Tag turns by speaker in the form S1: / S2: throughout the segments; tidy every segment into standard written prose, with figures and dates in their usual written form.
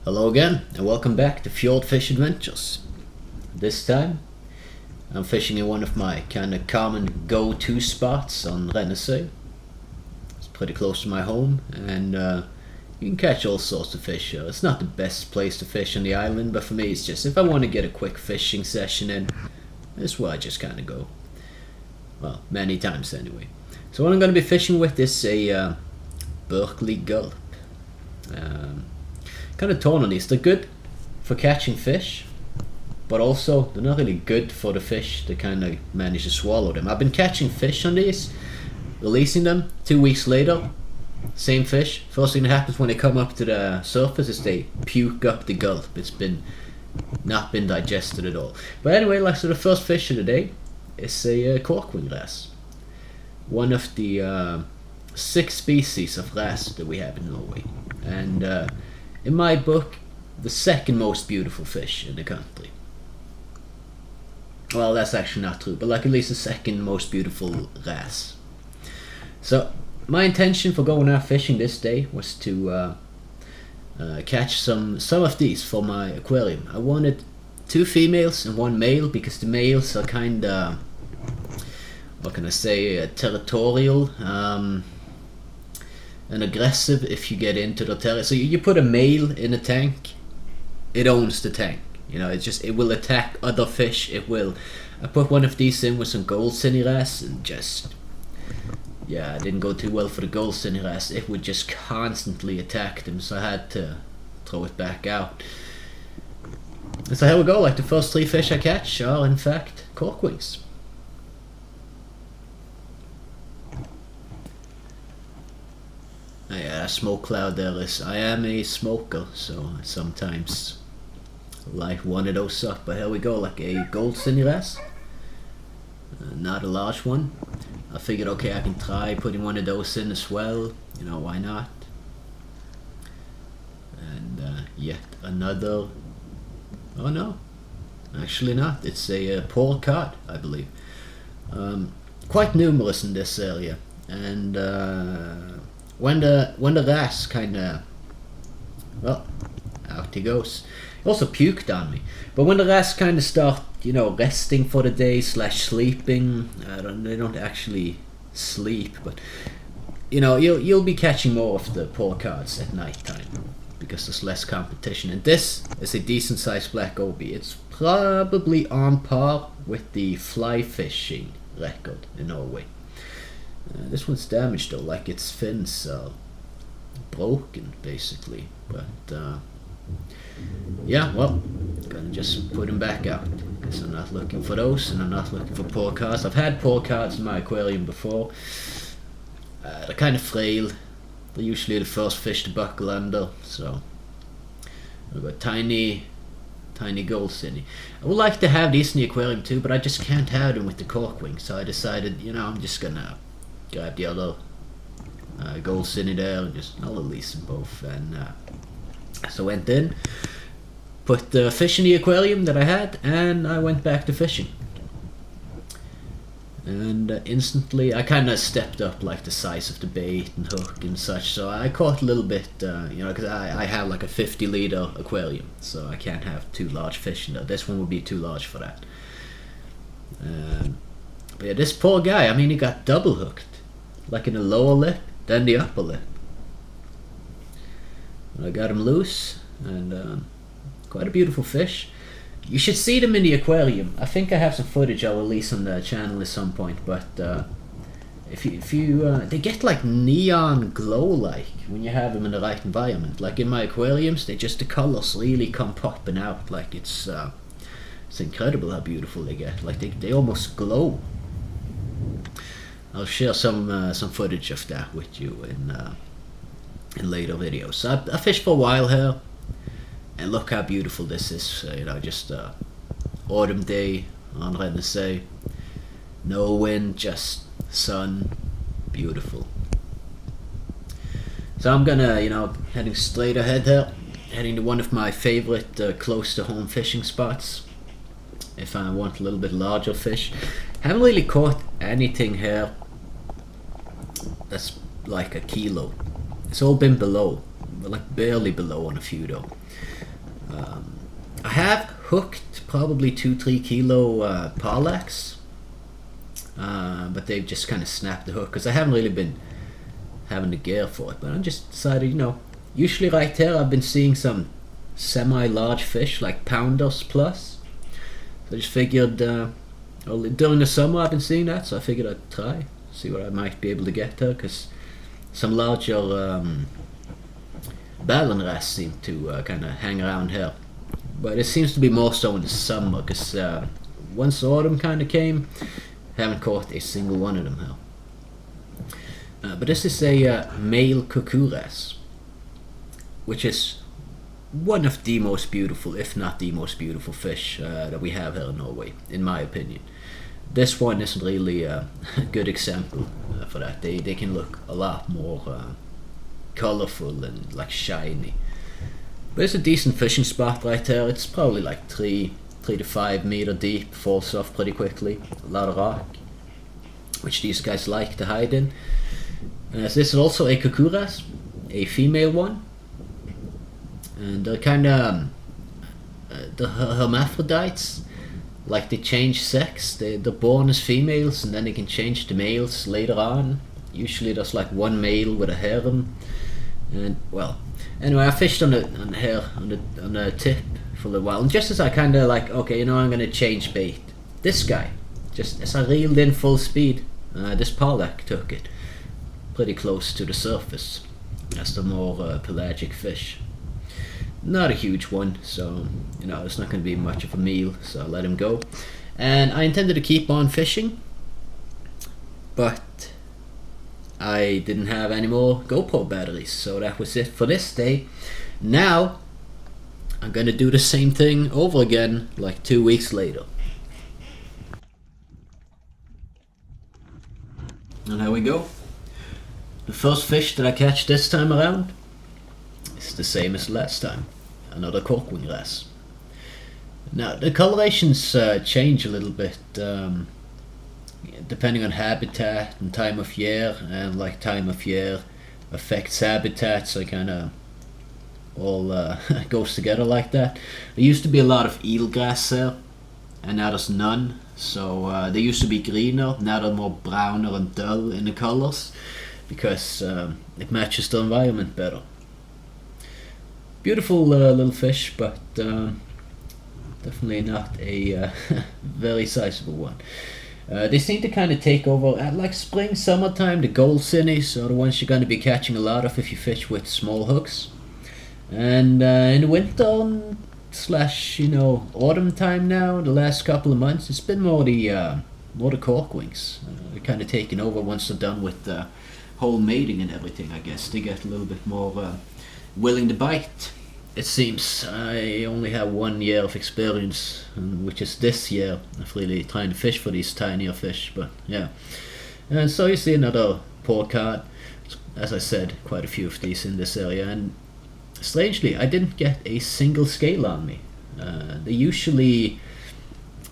S1: Hello again, and welcome back to FjordFish Adventures. This time, I'm fishing in one of my kind of common go-to spots on Rennesøy. It's pretty close to my home, and you can catch all sorts of fish here. It's not the best place to fish on the island, but for me it's just, if I want to get a quick fishing session in, this is where I just kind of go. Well, many times anyway. So what I'm going to be fishing with is a Berkeley gulp. Kind of torn on these. They're good for catching fish, but also they're not really good for the fish to kind of manage to swallow them. I've been catching fish on these, releasing them 2 weeks later, same fish. First thing that happens when they come up to the surface is they puke up the gulp. It's not been digested at all. But anyway, so the first fish of the day is a corkwing wrasse, one of the 6 species of wrasse that we have in Norway, and in my book, the second most beautiful fish in the country. Well, that's actually not true, but at least the second most beautiful wrasse. So my intention for going out fishing this day was to catch some of these for my aquarium. I wanted 2 females and 1 male because the males are kind of, what can I say, territorial. And aggressive if you get into the territory. So you put a male in a tank, it owns the tank. You know, it will attack other fish. I put one of these in with some gold wrasse, and just, yeah, it didn't go too well for the gold wrasse. It would just constantly attack them, so I had to throw it back out. And so here we go. The first 3 fish I catch are in fact corkwings. Yeah, that smoke cloud there is. I am a smoker, so I sometimes light one of those up. But here we go, a gold wrasse. Not a large one. I figured, okay, I can try putting one of those in as well. You know, why not? And yet another. Oh no, actually not. It's a pole cod, I believe. Quite numerous in this area, and. When the wrasse kinda, well, out he goes. He also puked on me. But when the wrasse kinda start, resting for the day / sleeping, they don't actually sleep, but you'll be catching more of the poor cards at night time because there's less competition. And this is a decent sized black obie. It's probably on par with the fly fishing record in Norway. This one's damaged though, its fins are broken basically, but yeah, well, gonna just put them back out because I'm not looking for those, and I'm not looking for poor cards. I've had poor cards in my aquarium before. They're kind of frail. They're usually the first fish to buckle under, so I've got tiny gold cine. I would like to have these in the aquarium too, but I just can't have them with the corkwing, so I decided, I'm just gonna grab the other gold cine there and I'll release them both. And so I went in, put the fish in the aquarium that I had, and I went back to fishing. And instantly I kind of stepped up the size of the bait and hook and such, so I caught a little bit, because I have a 50-liter aquarium, so I can't have 2 large fish in there. This one would be too large for that. But yeah, this poor guy, he got double hooked. In the lower lip, then the upper lip. And I got him loose, and quite a beautiful fish. You should see them in the aquarium. I think I have some footage I'll release on the channel at some point, but if you they get neon glow when you have them in the right environment. In my aquariums, the colors really come popping out. It's incredible how beautiful they get. They almost glow. I'll share some footage of that with you in later videos. So I fished for a while here, and look how beautiful this is. Just autumn day on Rennesøy. No wind, just sun. Beautiful. So I'm gonna, heading straight ahead here, heading to one of my favorite close to home fishing spots. If I want a little bit larger fish. Haven't really caught anything here that's like a kilo. It's all been below. They're like barely below on a few though. I have hooked probably 2-3 kilo parlax, but they've just kind of snapped the hook because I haven't really been having the gear for it. But I just decided, usually right here I've been seeing some semi-large fish, like pounders plus. So I just figured, during the summer I've been seeing that, so I figured I'd try, see what I might be able to get there, because some larger ballan wrasse seem to kind of hang around here. But it seems to be more so in the summer, because once autumn kind of came, haven't caught a single one of them here. But this is a male cuckoo wrasse, which is one of the most beautiful, if not the most beautiful fish that we have here in Norway, in my opinion. This one isn't really a good example for that. They can look a lot more colorful and like shiny. But it's a decent fishing spot right there. It's probably like 3 to 5 meter deep, falls off pretty quickly. A lot of rock, which these guys like to hide in. So this is also a cuckoo wrasse, a female one. And they're kind of the hermaphrodites. Like they change sex. They're born as females and then they can change to males later on. Usually there's like one male with a harem. And well, anyway, I fished on the tip for a little while, and just as I kind of like, okay, I'm gonna change bait, this guy, just as I reeled in full speed, this parlak took it pretty close to the surface. That's the more pelagic fish. Not a huge one, so it's not going to be much of a meal, so I let him go. And I intended to keep on fishing, but I didn't have any more GoPro batteries, so that was it for this day. Now I'm going to do the same thing over again like 2 weeks later. And there we go. The first fish that I catch this time around is the same as last time. Another corkwing wrasse. Now the colorations change a little bit depending on habitat and time of year, and like time of year affects habitat, so it kind of all goes together like that. There used to be a lot of eelgrass there, and now there's none. So they used to be greener, now they're more browner and dull in the colors, because it matches the environment better. Beautiful little fish, but definitely not a very sizable one. They seem to kind of take over at like spring, summertime. The gold cinnies are the ones you're going to be catching a lot of if you fish with small hooks. And in the winter slash autumn time now, the last couple of months, it's been more the corkwings. They're kind of taking over once they're done with the whole mating and everything. I guess they get a little bit more willing to bite. It seems. I only have 1 year of experience, which is this year, of really trying to fish for these tinier fish, but yeah. And so you see another porcard. As I said, quite a few of these in this area, and strangely, I didn't get a single scale on me. They usually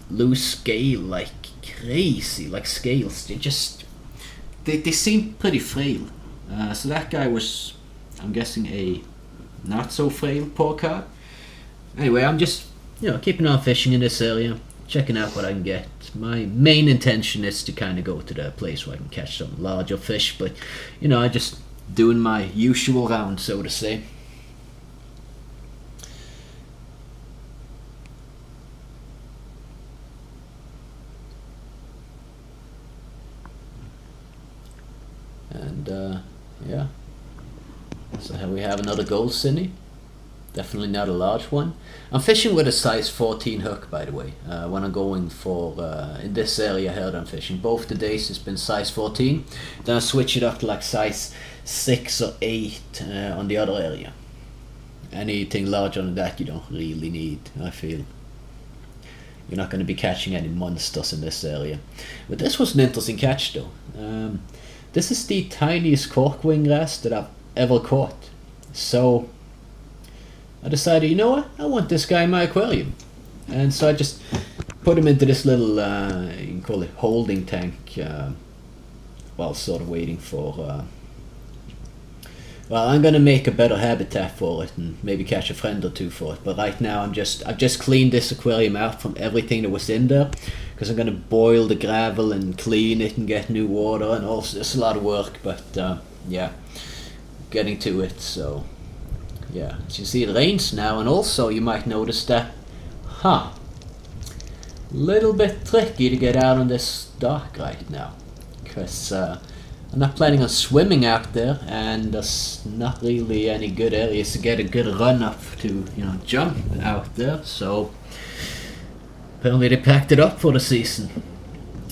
S1: lose scale like crazy, like scales. They seem pretty frail. So that guy was, I'm guessing, a not so frail porcard. Anyway, I'm just keeping on fishing in this area, checking out what I can get. My main intention is to kind of go to the place where I can catch some larger fish, but I just doing my usual round, so to say. And yeah, so here we have another gold cinny. Definitely not a large one. I'm fishing with a size 14 hook, by the way, when I'm going for in this area here that I'm fishing. Both the days it's been size 14, then I switch it up to like size 6 or 8 on the other area. Anything larger than that you don't really need, I feel. You're not going to be catching any monsters in this area. But this was an interesting catch though. This is the tiniest corkwing wrasse that I've ever caught. So I decided, you know what, I want this guy in my aquarium. And so I just put him into this little, you can call it holding tank, while sort of waiting for Well, I'm gonna make a better habitat for it and maybe catch a friend or two for it. But right now, I've just cleaned this aquarium out from everything that was in there, because I'm gonna boil the gravel and clean it and get new water, and also it's a lot of work. But yeah, getting to it. So yeah, as you see, it rains now, and also you might notice that, little bit tricky to get out on this dock right now, because I'm not planning on swimming out there, and there's not really any good areas to get a good run up to, jump out there. So apparently they packed it up for the season,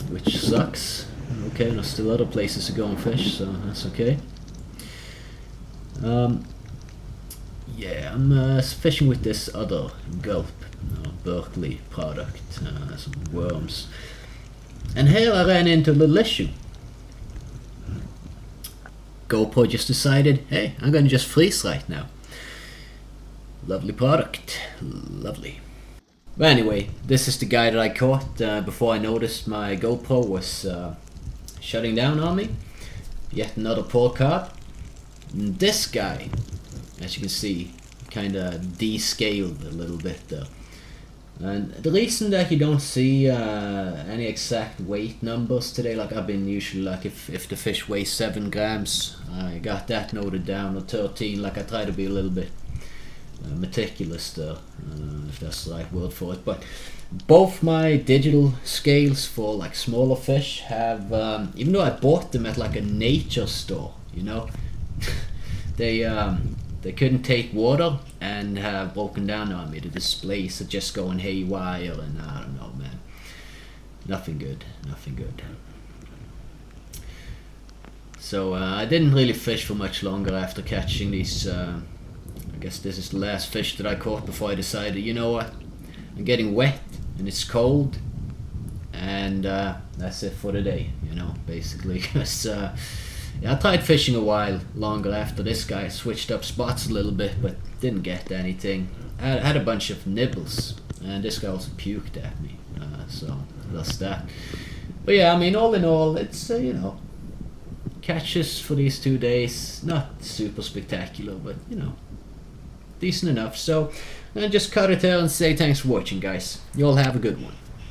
S1: which sucks. Okay, there's still other places to go and fish, so that's okay. Yeah, I'm fishing with this other Gulp Berkeley product, some worms. And here I ran into a little issue. GoPro just decided, hey, I'm gonna just freeze right now. Lovely product, lovely. But anyway, this is the guy that I caught before I noticed my GoPro was shutting down on me. Yet another pull card. And this guy, as you can see, kind of descaled a little bit there. And the reason that you don't see any exact weight numbers today, like I've been usually, like if the fish weighs 7 grams, I got that noted down, or 13, like I try to be a little bit meticulous there, if that's the right word for it. But both my digital scales for like smaller fish have, even though I bought them at like a nature store, they couldn't take water and have broken down on me. The displays are just going haywire, and I don't know, man. Nothing good, nothing good. So I didn't really fish for much longer after catching these. I guess this is the last fish that I caught before I decided, you know what, I'm getting wet and it's cold, and that's it for the day, basically. Because I tried fishing a while longer after this guy switched up spots a little bit, but didn't get anything. I had a bunch of nibbles, and this guy also puked at me, so that's that. But yeah, I mean, all in all, it's catches for these 2 days, not super spectacular, but decent enough. So I'll just cut it there and say thanks for watching, guys. You all have a good one.